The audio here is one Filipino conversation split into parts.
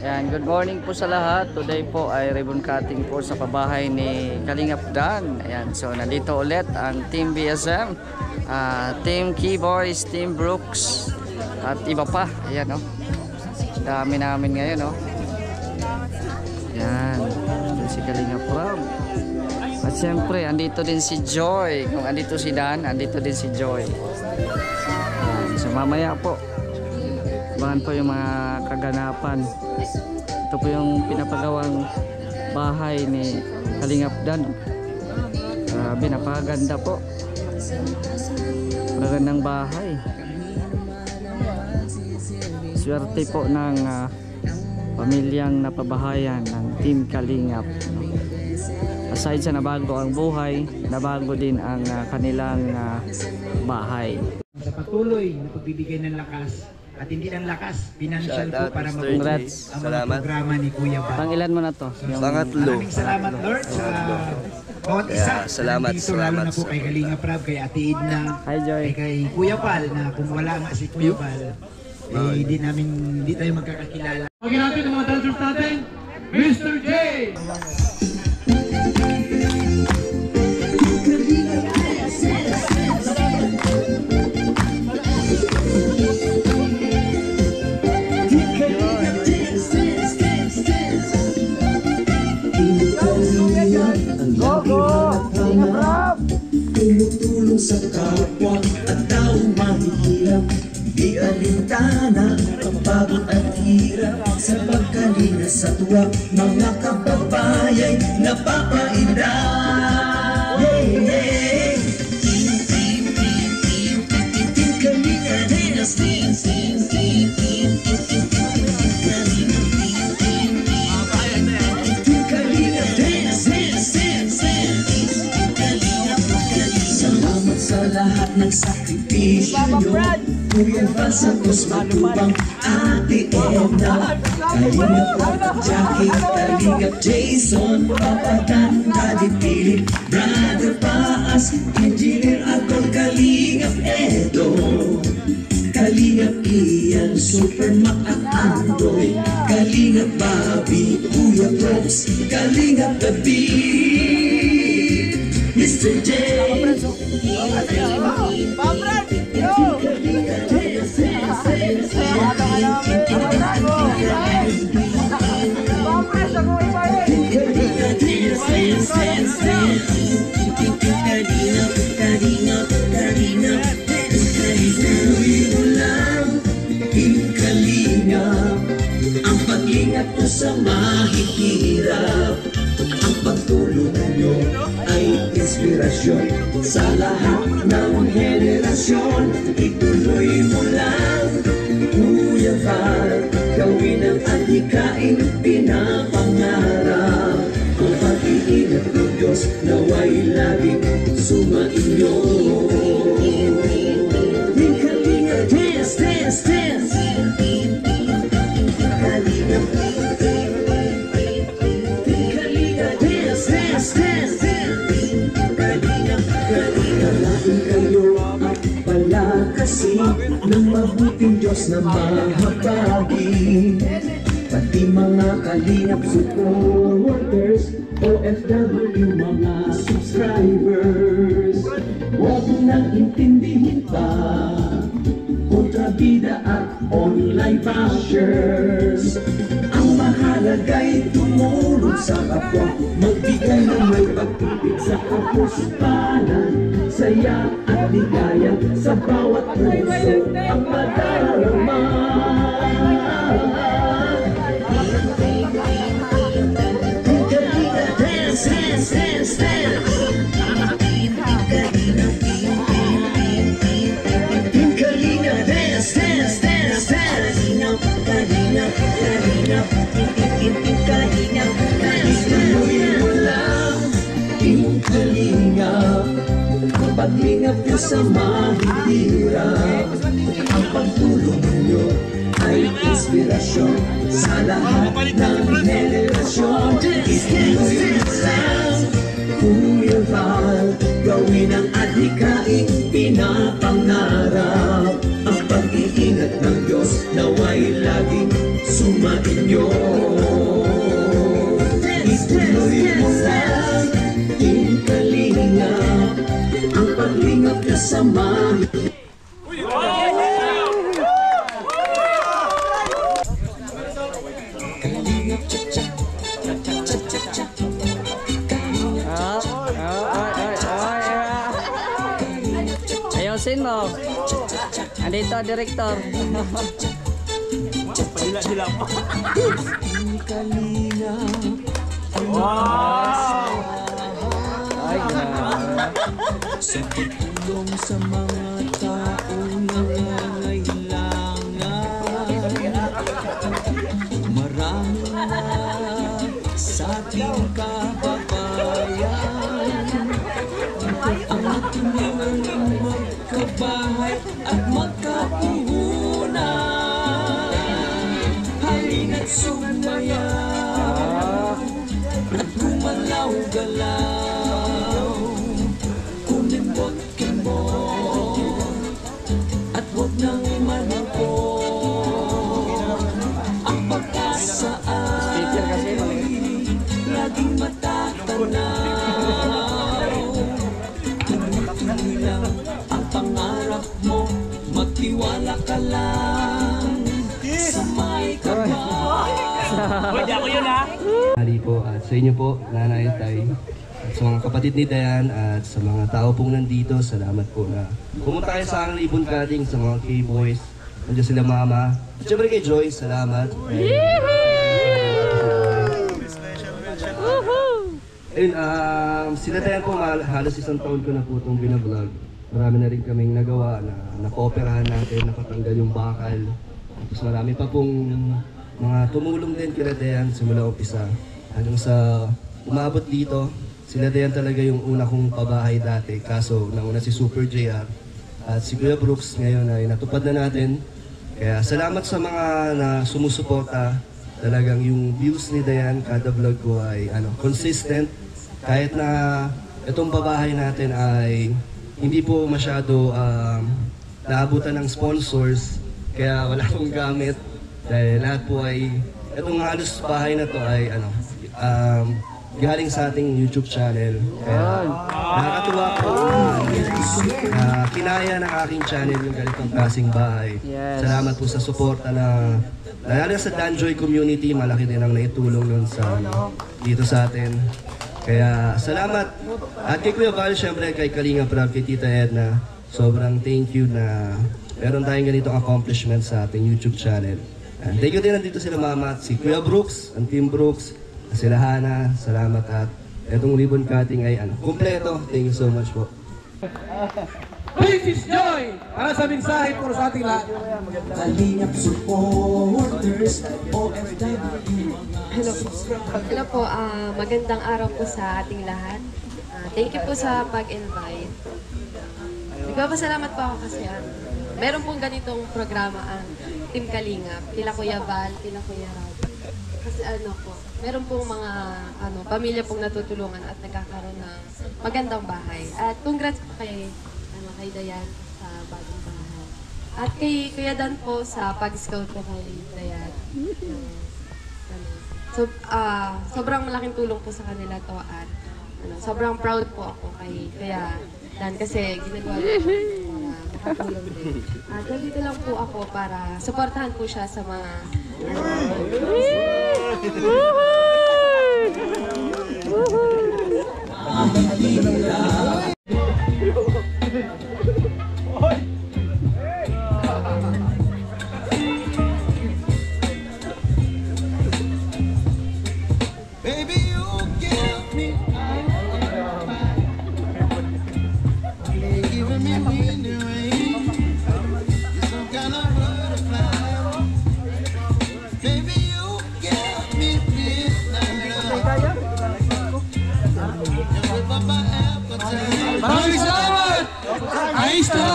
Ayan, good morning po sa lahat. Today po ay ribbon cutting po sa pabahay ni Kalingap Dan. Ayan, so nandito ulit ang Team BSM, Team Keyboys, Team Brooks, at iba pa. Ayan, no? Dami namin ngayon, no? Ayan, ito si Kalingap Rob. At siyempre, andito din si Joy. Kung andito si Dan, andito din si Joy. Ayan, so mamaya po, abangan po yung mga kaganapan. Ito po yung pinapagawang bahay ni Kalingap Dan. Grabe, napakaganda po. Magandang bahay. Swerte po ng pamilyang napabahayan ng Team Kalingap. Aside sa nabago ang buhay, nabago din ang kanilang bahay. Sa patuloy na pagbibigay ng lakas at hindi ng lakas, financial po para mabuhay ang mga programa ni Kuya Bal. Pang ilan mo na to? Pangatlo. Maraming salamat Lord sa bawat isa. Salamat, dito, lalo na po kay Kalingap Rob, kay Ate Edna, Hi Joy. kay Kuya Bal, na kung wala nga si Kuya Bal, hindi tayo magkakakilala. Pagin natin ang mga dancers natin, Mr. J! Tumutulong sa kapwa at taong mahihirap. Di alintana ang pagod at hirap. Sa pagkalinga sa tuwa, mga kababayay napapainda. Hey, hey. Team, team, team, team, team, team, team, Kalinga Dance. Team, team, team, team, team, team, team, Kalinga, team, team, team, Kalinga Dance, dance, dance, dance. Salamat sa lahat ng sakripisyo nyo. Kuya Bal Santos Matubang, Ate Edna, Kalingap Jackie, Kalingap Jason, Papa Dan, Daddy Philip, Brother Paas, Engineer Akol, Kalingap Edo, Kalingap Ian, Super Mac at Andoy, Kalingap Bobby, Kuya Brooks, Kalingap The Beat, Mr. J. Ang pag-ingat ko sa mahihirap, ang pagtulong nyo ay inspirasyon sa lahat ng henerasyon. Ituloy mo lang, Kuya Bal, gawin ang adhikain pinapangarap. Ang pag-iingat ng Diyos nawa'y laging sumainyo. Kalinga dance, dance, dance. Kalinga, Kalinga dance, dance, dance. Kalinga, Kalinga, lain kayo at palakasin ng mabuting Diyos na mahabagin. Pati mga Kalingap supporters, OFW mga subscribers, huwag nang intindihin pa kontrabida at online bashers. Ang mahalaga'y tumulong sa kapwa, magbigay ng may pag-ibig sa kapuspanan, saya at ligaya sa bawat puso ang madarama. Kalinga dance, dance, dance, dance. Kalinga dance, dance, dance, dance. Kalinga, Kalinga, Kalinga, dance. Tuloy mo lang, Team Kalinga. Ang paglingap nyo sa mahihirap, ang pagtulong nyo ay inspirasyon sa lahat ng henerasyon. Ituloy mo lang, Kuya Bal, gawin ang adhikain pinapangarap. Ang pag-iingat ng Diyos nawa'y laging sumainyo. Ituloy mo lang, Team Kalingap, ang paglingap na samahin. Ayusin mo. Andito, director. Sila pa. Ay, Sa pagtulong sa mga taong nangangailangan, marami na sa ating kababayan ang ating magkabahay at magkapuhunan. Halina't sumaya, gumalaw-galaw, kumimbot-kimbot, at huwag nang manipot. Ang pag-asa ay laging matatanaw. Tuloy lang ang pangarap mo, magtiwala ka lang sa may kapal. Pwede ako yun, ha? Hari po at sa inyo po, Nanay at Tay, at sa mga kapatid ni Dayan at sa mga tao pong nandito, salamat po na pumunta kayo sa aking ribbon cutting, sa mga K-boys, nandiyan sila Mama, at syempre kay Joy, salamat. Ayun, sila Dayan po, halos isang taon ko na po itong binablog. Marami na rin kaming nagawa na napooperahan natin, napatanggal yung bakal. Tapos marami pa pong mga tumulong din kila Dayan simula umpisa. Hanggang sa umabot dito, sila Dayan talaga yung una kong pabahay dati. Kaso nauna si Super JR at si Kuya Brooks ngayon ay natupad na natin. Kaya salamat sa mga na sumusuporta. Talagang yung views ni Dayan kada vlog ko ay consistent. Kahit na itong pabahay natin ay hindi po masyado naabutan ng sponsors. Kaya wala akong gamit. Dahil lahat po ay, itong halos bahay na to ay galing sa ating YouTube channel. Kaya nakakatuwa po na kinaya ng aking channel yung ganitong klaseng bahay. Yes. Salamat po sa suporta na lalo sa Danjoy community, malaki din ang naitulong nun sa dito sa atin. Kaya salamat. At kay Kuya Val, syempre kay Kalinga Prab, kay Tita Edna, sobrang thank you na meron tayong ganitong accomplishment sa ating YouTube channel. And thank you din nandito sila Mama at si Kuya Brooks, ang Team Brooks, sila Hana, salamat at itong ribbon cutting ay kumpleto. Thank you so much po. This is Joy! Para sa mensahe po sa ating lahat. Kalingap supporters, OFW. Hello po, magandang araw po sa ating lahat. Thank you po sa pag-invite. Nagpapasalamat po ako kasi meron pong ganitong programa ang Team Kalingap, kila Kuya Val, kila Kuya Rob. Kasi meron pong mga pamilya pong natutulungan at nagkakaroon ng magandang bahay. At congrats po kay Dayan sa bagong bahay. At kay Kuya Dan po sa pag-scout ko kay Dayan. Sobrang malaking tulong po sa kanila to at sobrang proud po ako kay Kuya Dan kasi ginagawa niya para makatulong din. At dito lang po ako para suportahan po siya sa mga Maraming salamat! Ayos na!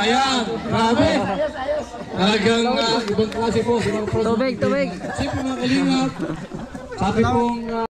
Ayan, grabe. Talagang ibang klase po. Tubig, tubig. Siyempre mga kalingap, sabi pong